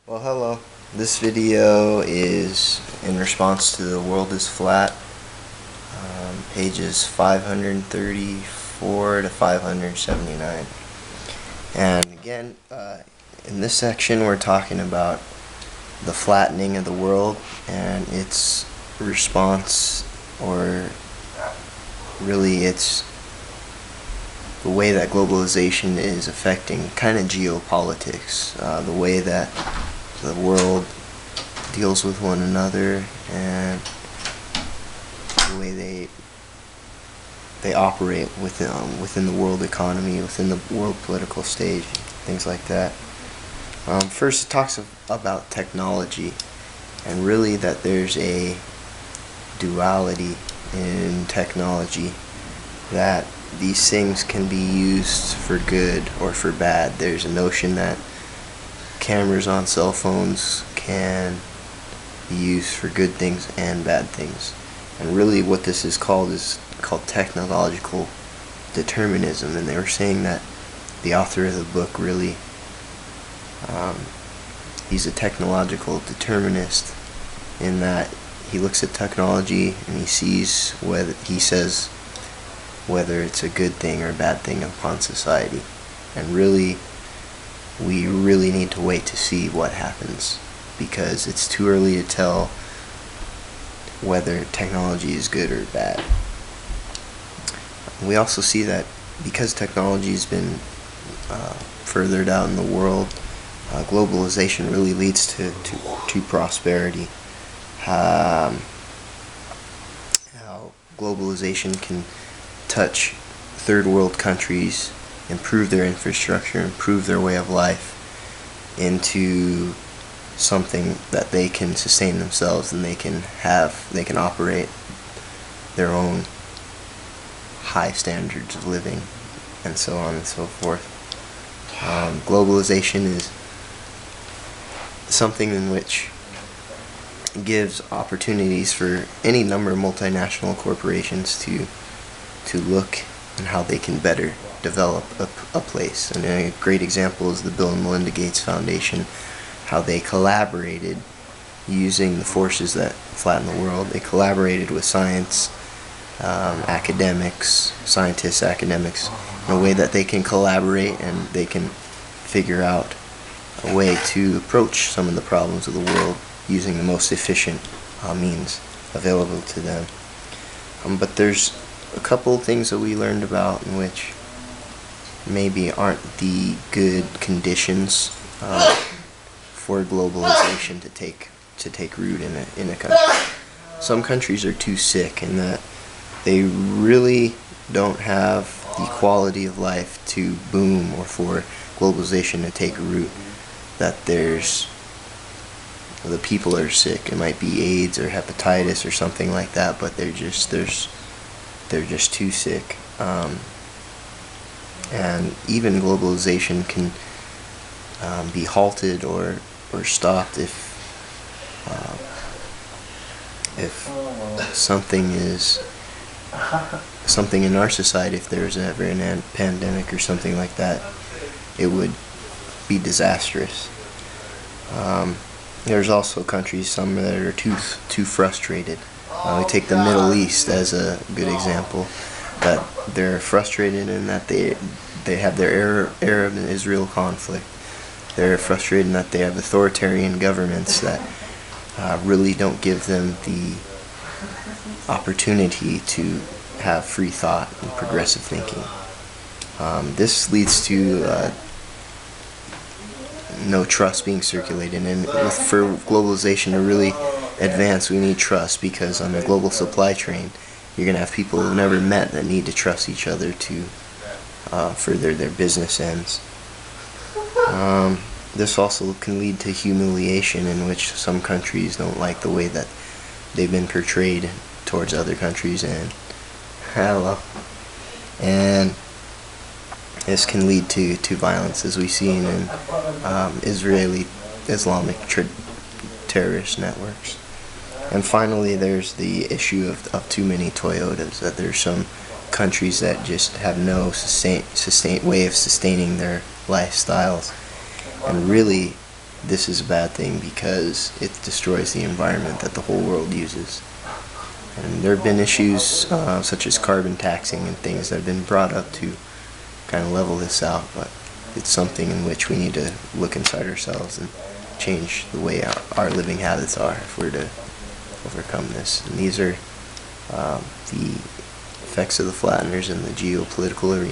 Well, hello. This video is in response to The World is Flat, pages 534 to 579. And again, in this section we're talking about the flattening of the world and its response, or really it's the way that globalization is affecting kind of geopolitics, the way that the world deals with one another, and the way they operate within the world economy, within the world political stage, things like that. First, it talks about technology, and really that there's a duality in technology, that these things can be used for good or for bad. There's a notion that cameras on cell phones can be used for good things and bad things, and really what this is called technological determinism. And they were saying that the author of the book really he's a technological determinist, in that he looks at technology and he says whether it's a good thing or a bad thing upon society. And really, we really need to wait to see what happens, because it's too early to tell whether technology is good or bad. We also see that because technology has been furthered out in the world, globalization really leads to prosperity. How globalization can touch third world countries, improve their infrastructure, improve their way of life into something that they can sustain themselves, and they can operate their own high standards of living, and so on and so forth. Globalization is something in which gives opportunities for any number of multinational corporations to look at how they can better develop a place. And a great example is the Bill and Melinda Gates Foundation, how they collaborated using the forces that flatten the world. They collaborated with scientists, academics, in a way that they can collaborate and they can figure out a way to approach some of the problems of the world using the most efficient means available to them. But there's a couple of things that we learned about in which maybe aren't the good conditions for globalization to take root in a country. Some countries are too sick in that they really don't have the quality of life to boom, or for globalization to take root. That the people are sick. It might be AIDS or hepatitis or something like that, but they're just too sick. And even globalization can be halted or stopped if something in our society, if there's ever a pandemic or something like that, it would be disastrous. There's also countries, some that are too frustrated. We take the Middle East as a good example, that they're frustrated in that they have their Arab and Israel conflict. They're frustrated in that they have authoritarian governments that really don't give them the opportunity to have free thought and progressive thinking. This leads to no trust being circulated, and for globalization to really advance, we need trust, because on a global supply chain, you're going to have people who've never met that need to trust each other to further their business ends. This also can lead to humiliation, in which some countries don't like the way that they've been portrayed towards other countries, and this can lead to violence, as we've seen in Israeli Islamic terrorist networks. And finally, there's the issue of too many Toyotas, that there's some countries that just have no way of sustaining their lifestyles. And really, this is a bad thing because it destroys the environment that the whole world uses. And there have been issues such as carbon taxing and things that have been brought up to kind of level this out, but it's something in which we need to look inside ourselves and change the way our living habits are if we're to overcome this. And these are the effects of the flatteners in the geopolitical arena.